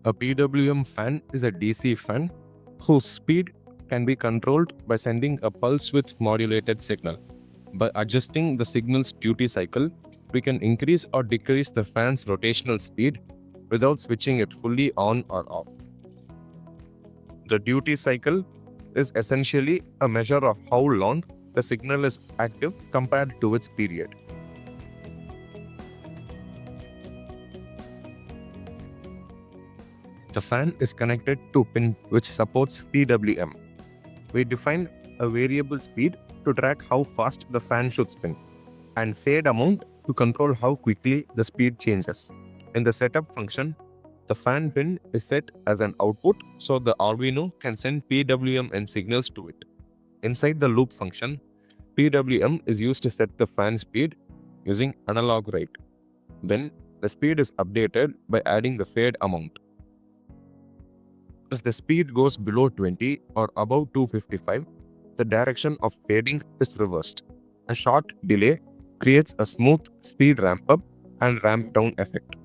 A PWM fan is a DC fan whose speed can be controlled by sending a pulse width modulated signal. By adjusting the signal's duty cycle, we can increase or decrease the fan's rotational speed without switching it fully on or off. The duty cycle is essentially a measure of how long the signal is active compared to its period. The fan is connected to a pin which supports PWM. We define a variable speed to track how fast the fan should spin, and fade amount to control how quickly the speed changes. In the setup function, the fan pin is set as an output so the Arduino can send PWM and signals to it. Inside the loop function, PWM is used to set the fan speed using analog rate. Then the speed is updated by adding the fade amount. As the speed goes below 20 or above 255, the direction of fading is reversed. A short delay creates a smooth speed ramp up and ramp down effect.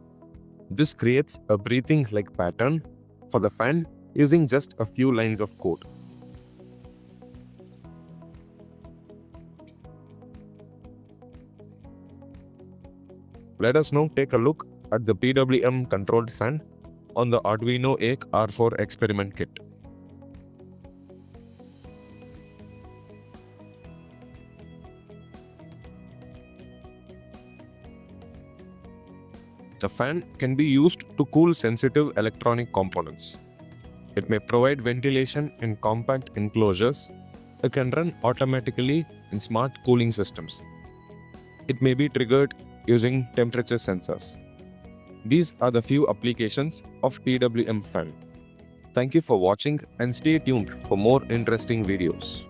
This creates a breathing-like pattern for the fan using just a few lines of code. Let us now take a look at the PWM controlled fan on the Arduino EK R4 experiment kit. The fan can be used to cool sensitive electronic components. It may provide ventilation in compact enclosures. It can run automatically in smart cooling systems. It may be triggered using temperature sensors. These are the few applications of PWM fan. Thank you for watching and stay tuned for more interesting videos.